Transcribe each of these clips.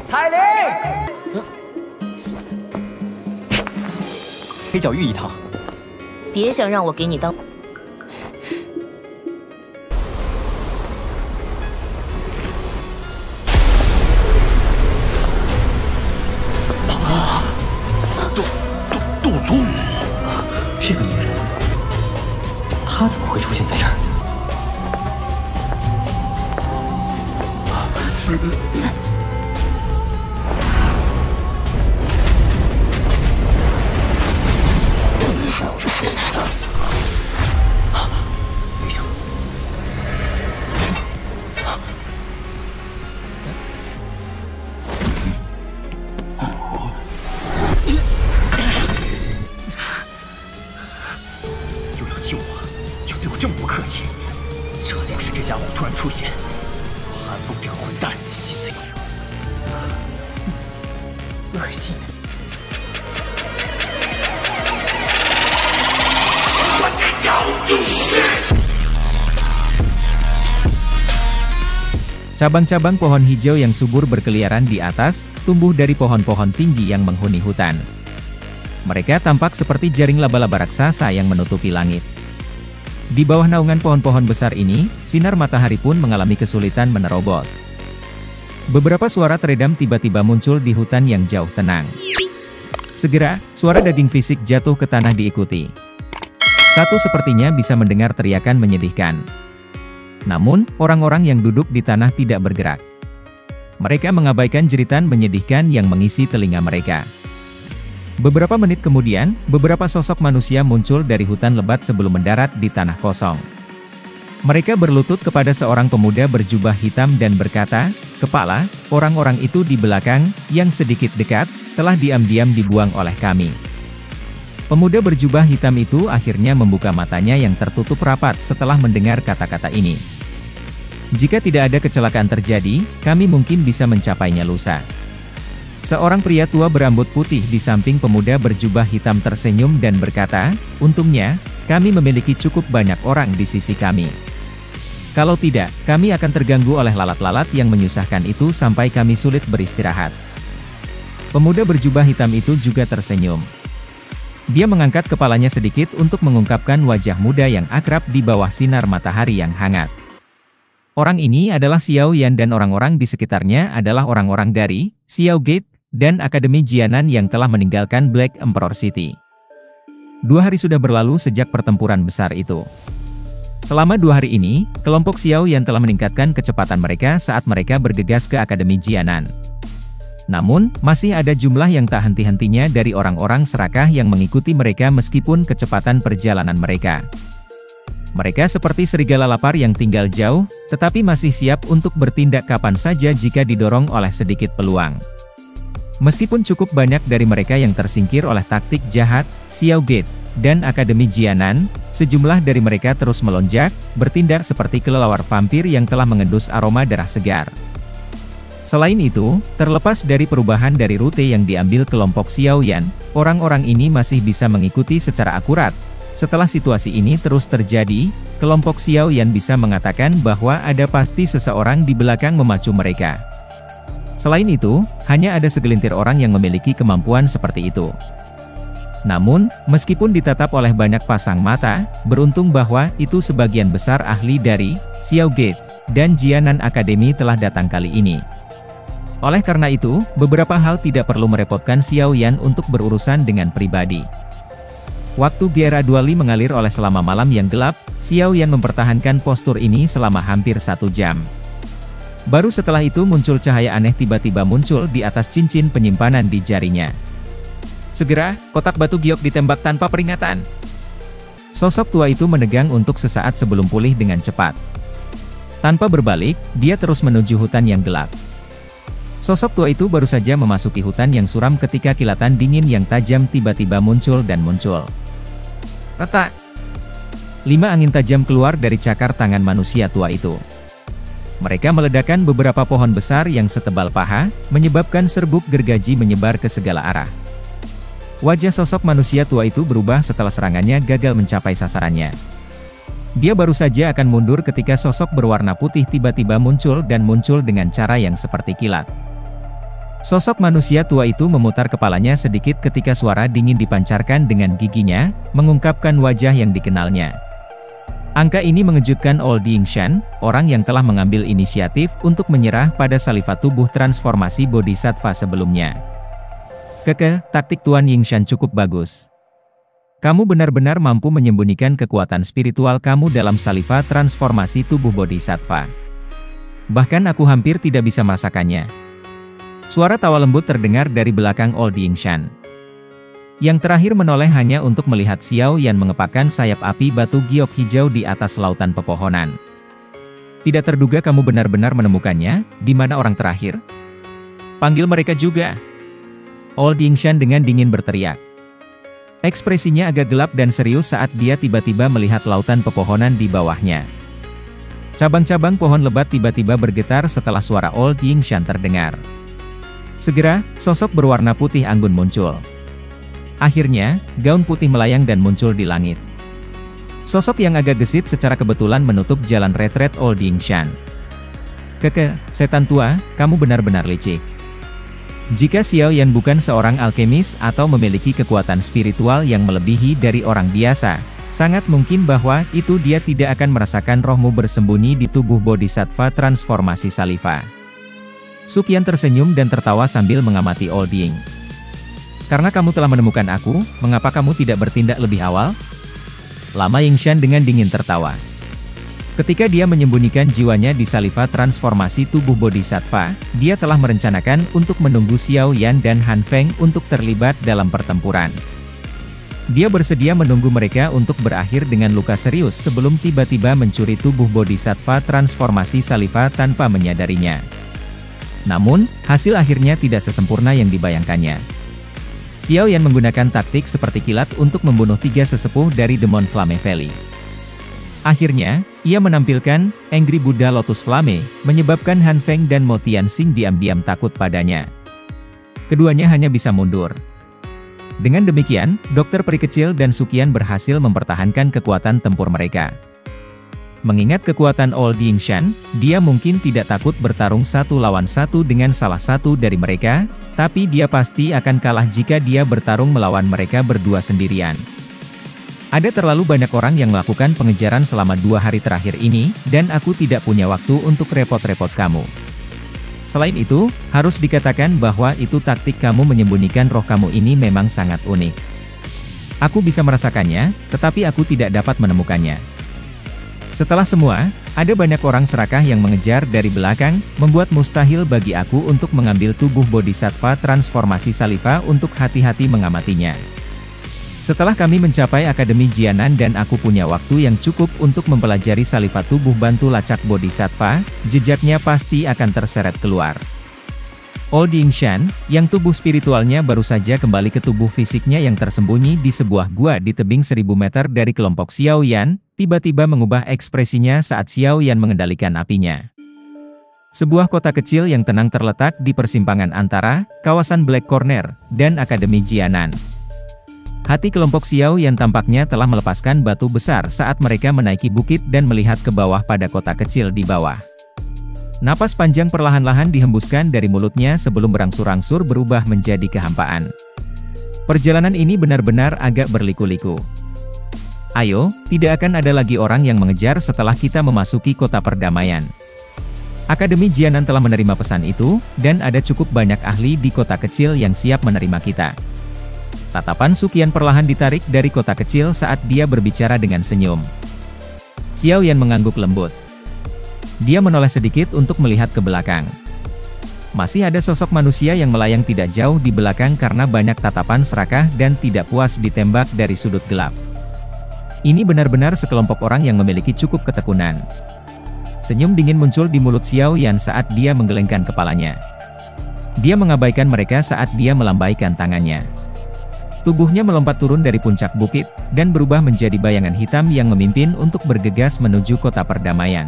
彩铃，黑角玉一趟。别想让我给你当。杜宗，这个女人，她怎么会出现在这儿？没想到，又要救我，又对我这么不客气，这要是这家伙突然出现，韩风这个混蛋现在恶心的。Cabang-cabang pohon hijau yang subur berkeliaran di atas, tumbuh dari pohon-pohon tinggi yang menghuni hutan. Mereka tampak seperti jaring laba-laba raksasa yang menutupi langit. Di bawah naungan pohon-pohon besar ini, sinar matahari pun mengalami kesulitan menerobos. Beberapa suara teredam tiba-tiba muncul di hutan yang jauh tenang. Segera, suara daging fisik jatuh ke tanah diikuti. Satu sepertinya bisa mendengar teriakan menyedihkan. Namun, orang-orang yang duduk di tanah tidak bergerak. Mereka mengabaikan jeritan menyedihkan yang mengisi telinga mereka. Beberapa menit kemudian, beberapa sosok manusia muncul dari hutan lebat sebelum mendarat di tanah kosong. Mereka berlutut kepada seorang pemuda berjubah hitam dan berkata, "Kepala, orang-orang itu di belakang, yang sedikit dekat, telah diam-diam dibuang oleh kami." Pemuda berjubah hitam itu akhirnya membuka matanya yang tertutup rapat setelah mendengar kata-kata ini. "Jika tidak ada kecelakaan terjadi, kami mungkin bisa mencapainya lusa." Seorang pria tua berambut putih di samping pemuda berjubah hitam tersenyum dan berkata, "Untungnya, kami memiliki cukup banyak orang di sisi kami. Kalau tidak, kami akan terganggu oleh lalat-lalat yang menyusahkan itu sampai kami sulit beristirahat." Pemuda berjubah hitam itu juga tersenyum. Dia mengangkat kepalanya sedikit untuk mengungkapkan wajah muda yang akrab di bawah sinar matahari yang hangat. Orang ini adalah Xiao Yan dan orang-orang di sekitarnya adalah orang-orang dari Xiao Gate dan Akademi Jianan yang telah meninggalkan Black Emperor City. 2 hari sudah berlalu sejak pertempuran besar itu. Selama 2 hari ini, kelompok Xiao Yan telah meningkatkan kecepatan mereka saat mereka bergegas ke Akademi Jianan. Namun, masih ada jumlah yang tak henti-hentinya dari orang-orang serakah yang mengikuti mereka meskipun kecepatan perjalanan mereka. Mereka seperti serigala lapar yang tinggal jauh, tetapi masih siap untuk bertindak kapan saja jika didorong oleh sedikit peluang. Meskipun cukup banyak dari mereka yang tersingkir oleh taktik jahat, Xiao Gate, dan Akademi Jianan, sejumlah dari mereka terus melonjak, bertindak seperti kelelawar vampir yang telah mengendus aroma darah segar. Selain itu, terlepas dari perubahan dari rute yang diambil kelompok Xiao Yan, orang-orang ini masih bisa mengikuti secara akurat. Setelah situasi ini terus terjadi, kelompok Xiao Yan bisa mengatakan bahwa ada pasti seseorang di belakang memacu mereka. Selain itu, hanya ada segelintir orang yang memiliki kemampuan seperti itu. Namun, meskipun ditatap oleh banyak pasang mata, beruntung bahwa itu sebagian besar ahli dari Xiao Gate dan Jianan Academy telah datang kali ini. Oleh karena itu, beberapa hal tidak perlu merepotkan Xiao Yan untuk berurusan dengan pribadi. Waktu Gera Duali mengalir oleh selama malam yang gelap, Xiao Yan mempertahankan postur ini selama hampir 1 jam. Baru setelah itu muncul cahaya aneh tiba-tiba muncul di atas cincin penyimpanan di jarinya. Segera, kotak batu giok ditembak tanpa peringatan. Sosok tua itu menegang untuk sesaat sebelum pulih dengan cepat. Tanpa berbalik, dia terus menuju hutan yang gelap. Sosok tua itu baru saja memasuki hutan yang suram ketika kilatan dingin yang tajam tiba-tiba muncul dan muncul. Retak! 5 angin tajam keluar dari cakar tangan manusia tua itu. Mereka meledakkan beberapa pohon besar yang setebal paha, menyebabkan serbuk gergaji menyebar ke segala arah. Wajah sosok manusia tua itu berubah setelah serangannya gagal mencapai sasarannya. Dia baru saja akan mundur ketika sosok berwarna putih tiba-tiba muncul dan muncul dengan cara yang seperti kilat. Sosok manusia tua itu memutar kepalanya sedikit ketika suara dingin dipancarkan dengan giginya, mengungkapkan wajah yang dikenalnya. Angka ini mengejutkan Old Yingshan, orang yang telah mengambil inisiatif untuk menyerah pada salifah tubuh transformasi bodhisattva sebelumnya. Taktik Tuan Yingshan cukup bagus. Kamu benar-benar mampu menyembunyikan kekuatan spiritual kamu dalam salifah transformasi tubuh bodhisattva. Bahkan aku hampir tidak bisa merasakannya. Suara tawa lembut terdengar dari belakang Old Yingshan. Yang terakhir menoleh hanya untuk melihat Xiao Yan mengepakkan sayap api batu giok hijau di atas lautan pepohonan. Tidak terduga kamu benar-benar menemukannya, di mana orang terakhir? Panggil mereka juga. Old Yingshan dengan dingin berteriak. Ekspresinya agak gelap dan serius saat dia tiba-tiba melihat lautan pepohonan di bawahnya. Cabang-cabang pohon lebat tiba-tiba bergetar setelah suara Old Yingshan terdengar. Segera, sosok berwarna putih anggun muncul. Akhirnya, gaun putih melayang dan muncul di langit. Sosok yang agak gesit secara kebetulan menutup jalan retret Old Yingshan. Setan tua, kamu benar-benar licik. Jika Xiao Yan bukan seorang alkemis atau memiliki kekuatan spiritual yang melebihi dari orang biasa, sangat mungkin bahwa itu dia tidak akan merasakan rohmu bersembunyi di tubuh bodhisattva transformasi salifah. Suqian tersenyum dan tertawa sambil mengamati Old Ying. Karena kamu telah menemukan aku, mengapa kamu tidak bertindak lebih awal? Lama Yingshan dengan dingin tertawa. Ketika dia menyembunyikan jiwanya di salifah transformasi tubuh bodhisattva, dia telah merencanakan untuk menunggu Xiao Yan dan Han Feng untuk terlibat dalam pertempuran. Dia bersedia menunggu mereka untuk berakhir dengan luka serius sebelum tiba-tiba mencuri tubuh bodhisattva transformasi salifah tanpa menyadarinya. Namun, hasil akhirnya tidak sesempurna yang dibayangkannya. Xiao Yan menggunakan taktik seperti kilat untuk membunuh 3 sesepuh dari Demon Flame Valley. Akhirnya, ia menampilkan Angry Buddha Lotus Flame, menyebabkan Han Feng dan Mo Tianxing diam-diam takut padanya. Keduanya hanya bisa mundur. Dengan demikian, Dokter Peri Kecil dan Suqian berhasil mempertahankan kekuatan tempur mereka. Mengingat kekuatan Old Yingshan, dia mungkin tidak takut bertarung 1 lawan 1 dengan salah satu dari mereka, tapi dia pasti akan kalah jika dia bertarung melawan mereka berdua sendirian. Ada terlalu banyak orang yang melakukan pengejaran selama 2 hari terakhir ini, dan aku tidak punya waktu untuk repot-repot kamu. Selain itu, harus dikatakan bahwa itu taktik kamu menyembunyikan roh kamu ini memang sangat unik. Aku bisa merasakannya, tetapi aku tidak dapat menemukannya. Setelah semua, ada banyak orang serakah yang mengejar dari belakang, membuat mustahil bagi aku untuk mengambil tubuh bodhisattva transformasi salifah untuk hati-hati mengamatinya. Setelah kami mencapai Akademi Jianan dan aku punya waktu yang cukup untuk mempelajari salifah tubuh bantu lacak bodhisattva, jejaknya pasti akan terseret keluar. Old Yingshan, yang tubuh spiritualnya baru saja kembali ke tubuh fisiknya yang tersembunyi di sebuah gua di tebing 1000 meter dari kelompok Xiao Yan, tiba-tiba mengubah ekspresinya saat Xiao Yan mengendalikan apinya. Sebuah kota kecil yang tenang terletak di persimpangan antara kawasan Black Corner dan Akademi Jianan. Hati kelompok Xiao Yan tampaknya telah melepaskan batu besar saat mereka menaiki bukit dan melihat ke bawah pada kota kecil di bawah. Napas panjang perlahan-lahan dihembuskan dari mulutnya sebelum berangsur-angsur berubah menjadi kehampaan. Perjalanan ini benar-benar agak berliku-liku. Ayo, tidak akan ada lagi orang yang mengejar setelah kita memasuki kota perdamaian. Akademi Jianan telah menerima pesan itu, dan ada cukup banyak ahli di kota kecil yang siap menerima kita. Tatapan Suqian perlahan ditarik dari kota kecil saat dia berbicara dengan senyum. Xiao Yan mengangguk lembut. Dia menoleh sedikit untuk melihat ke belakang. Masih ada sosok manusia yang melayang tidak jauh di belakang karena banyak tatapan serakah dan tidak puas ditembak dari sudut gelap. Ini benar-benar sekelompok orang yang memiliki cukup ketekunan. Senyum dingin muncul di mulut Xiao Yan saat dia menggelengkan kepalanya. Dia mengabaikan mereka saat dia melambaikan tangannya. Tubuhnya melompat turun dari puncak bukit, dan berubah menjadi bayangan hitam yang memimpin untuk bergegas menuju kota perdamaian.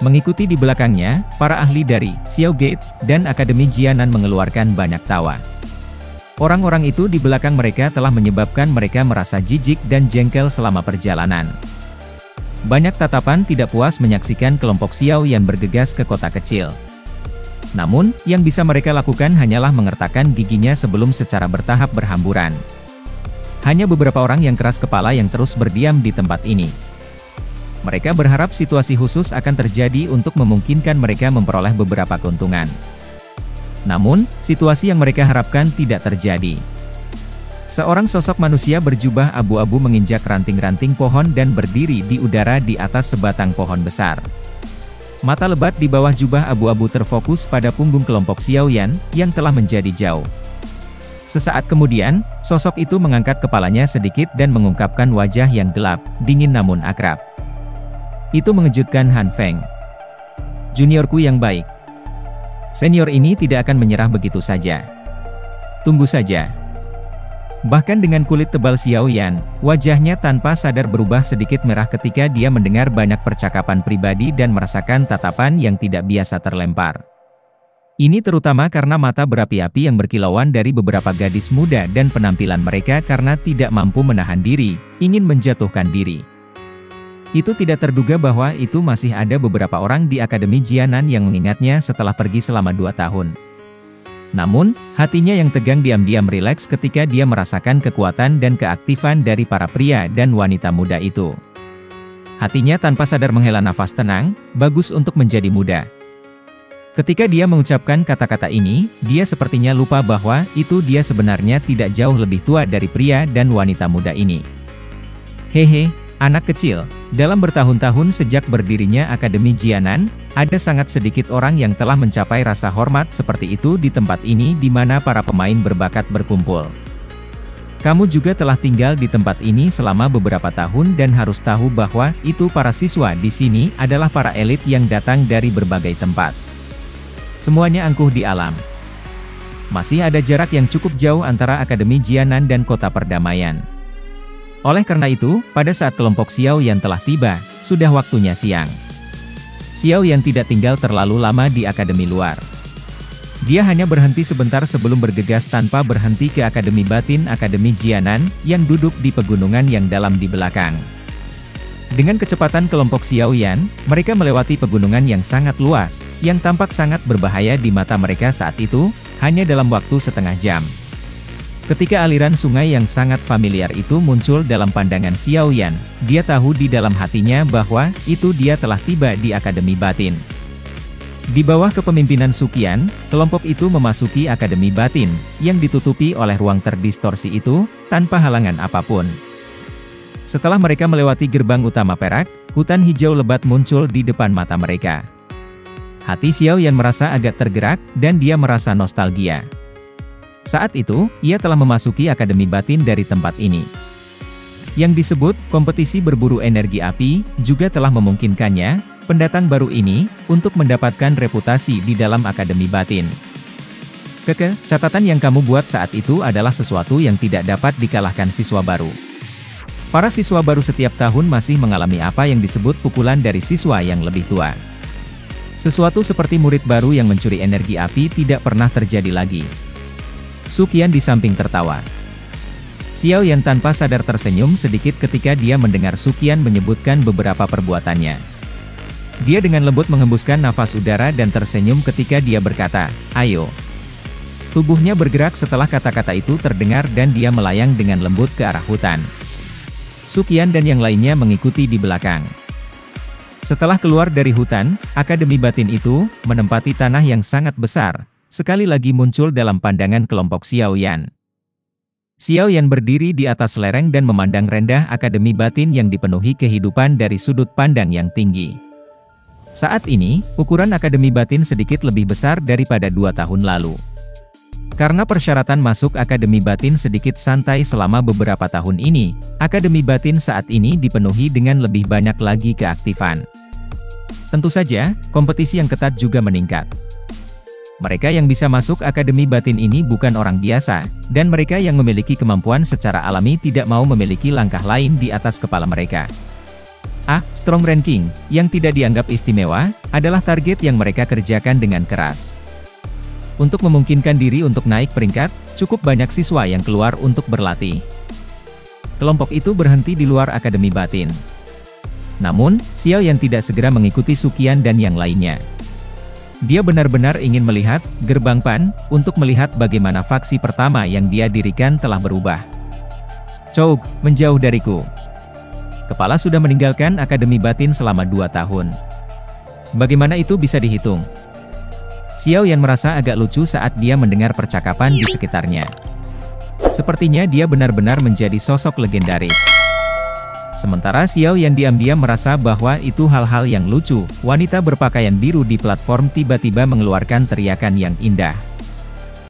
Mengikuti di belakangnya, para ahli dari Xiao Gate dan Akademi Jianan mengeluarkan banyak tawa. Orang-orang itu di belakang mereka telah menyebabkan mereka merasa jijik dan jengkel selama perjalanan. banyak tatapan tidak puas menyaksikan kelompok Xiao Yan bergegas ke kota kecil. Namun, yang bisa mereka lakukan hanyalah mengertakkan giginya sebelum secara bertahap berhamburan. Hanya beberapa orang yang keras kepala yang terus berdiam di tempat ini. Mereka berharap situasi khusus akan terjadi untuk memungkinkan mereka memperoleh beberapa keuntungan. Namun, situasi yang mereka harapkan tidak terjadi. Seorang sosok manusia berjubah abu-abu menginjak ranting-ranting pohon dan berdiri di udara di atas sebatang pohon besar. Mata lebat di bawah jubah abu-abu terfokus pada punggung kelompok Xiao Yan yang telah menjadi jauh. Sesaat kemudian, sosok itu mengangkat kepalanya sedikit dan mengungkapkan wajah yang gelap, dingin namun akrab. Itu mengejutkan Han Feng. Juniorku yang baik. Senior ini tidak akan menyerah begitu saja. Tunggu saja. Bahkan dengan kulit tebal Xiao Yan, wajahnya tanpa sadar berubah sedikit merah ketika dia mendengar banyak percakapan pribadi dan merasakan tatapan yang tidak biasa terlempar. Ini terutama karena mata berapi-api yang berkilauan dari beberapa gadis muda dan penampilan mereka karena tidak mampu menahan diri, ingin menjatuhkan diri. Itu tidak terduga bahwa itu masih ada beberapa orang di Akademi Jianan yang mengingatnya setelah pergi selama 2 tahun. Namun, hatinya yang tegang diam-diam rileks ketika dia merasakan kekuatan dan keaktifan dari para pria dan wanita muda itu. Hatinya tanpa sadar menghela nafas tenang, bagus untuk menjadi muda. Ketika dia mengucapkan kata-kata ini, dia sepertinya lupa bahwa itu dia sebenarnya tidak jauh lebih tua dari pria dan wanita muda ini. Hehe, anak kecil, dalam bertahun-tahun sejak berdirinya Akademi Jianan, ada sangat sedikit orang yang telah mencapai rasa hormat seperti itu di tempat ini di mana para pemain berbakat berkumpul. Kamu juga telah tinggal di tempat ini selama beberapa tahun dan harus tahu bahwa itu para siswa di sini adalah para elit yang datang dari berbagai tempat. Semuanya angkuh di alam. Masih ada jarak yang cukup jauh antara Akademi Jianan dan Kota Perdamaian. Oleh karena itu, pada saat kelompok Xiao Yan telah tiba, sudah waktunya siang. Xiao Yan tidak tinggal terlalu lama di akademi luar. Dia hanya berhenti sebentar sebelum bergegas tanpa berhenti ke Akademi Batin Akademi Jianan, yang duduk di pegunungan yang dalam di belakang. Dengan kecepatan kelompok Xiao Yan, mereka melewati pegunungan yang sangat luas, yang tampak sangat berbahaya di mata mereka saat itu, hanya dalam waktu setengah jam. Ketika aliran sungai yang sangat familiar itu muncul dalam pandangan Xiao Yan, dia tahu di dalam hatinya bahwa itu dia telah tiba di Akademi Batin. Di bawah kepemimpinan Suqian, kelompok itu memasuki Akademi Batin, yang ditutupi oleh ruang terdistorsi itu, tanpa halangan apapun. Setelah mereka melewati gerbang utama perak, hutan hijau lebat muncul di depan mata mereka. Hati Xiao Yan merasa agak tergerak, dan dia merasa nostalgia. Saat itu, ia telah memasuki Akademi Batin dari tempat ini. Yang disebut kompetisi berburu energi api, juga telah memungkinkannya, pendatang baru ini, untuk mendapatkan reputasi di dalam Akademi Batin. Catatan yang kamu buat saat itu adalah sesuatu yang tidak dapat dikalahkan siswa baru. Para siswa baru setiap tahun masih mengalami apa yang disebut pukulan dari siswa yang lebih tua. Sesuatu seperti murid baru yang mencuri energi api tidak pernah terjadi lagi. Suqian di samping tertawa. Xiao Yan tanpa sadar tersenyum sedikit ketika dia mendengar Suqian menyebutkan beberapa perbuatannya. Dia dengan lembut menghembuskan nafas udara dan tersenyum ketika dia berkata, "Ayo." Tubuhnya bergerak setelah kata-kata itu terdengar dan dia melayang dengan lembut ke arah hutan. Suqian dan yang lainnya mengikuti di belakang. Setelah keluar dari hutan, Akademi Batin itu menempati tanah yang sangat besar. Sekali lagi muncul dalam pandangan kelompok Xiao Yan. Xiao Yan berdiri di atas lereng dan memandang rendah Akademi Batin yang dipenuhi kehidupan dari sudut pandang yang tinggi. Saat ini, ukuran Akademi Batin sedikit lebih besar daripada 2 tahun lalu. Karena persyaratan masuk Akademi Batin sedikit santai selama beberapa tahun ini, Akademi Batin saat ini dipenuhi dengan lebih banyak lagi keaktifan. Tentu saja, kompetisi yang ketat juga meningkat. Mereka yang bisa masuk Akademi Batin ini bukan orang biasa, dan mereka yang memiliki kemampuan secara alami tidak mau memiliki langkah lain di atas kepala mereka. Strong ranking, yang tidak dianggap istimewa, adalah target yang mereka kerjakan dengan keras. Untuk memungkinkan diri untuk naik peringkat, cukup banyak siswa yang keluar untuk berlatih. Kelompok itu berhenti di luar Akademi Batin. Namun, Xiao Yan tidak segera mengikuti Suqian dan yang lainnya. Dia benar-benar ingin melihat gerbang Pan, untuk melihat bagaimana faksi pertama yang dia dirikan telah berubah. Chouk, menjauh dariku. Kepala sudah meninggalkan Akademi Batin selama 2 tahun. Bagaimana itu bisa dihitung? Xiao Yan merasa agak lucu saat dia mendengar percakapan di sekitarnya. Sepertinya dia benar-benar menjadi sosok legendaris. Sementara Xiao Yan diam-diam merasa bahwa itu hal-hal yang lucu. Wanita berpakaian biru di platform tiba-tiba mengeluarkan teriakan yang indah.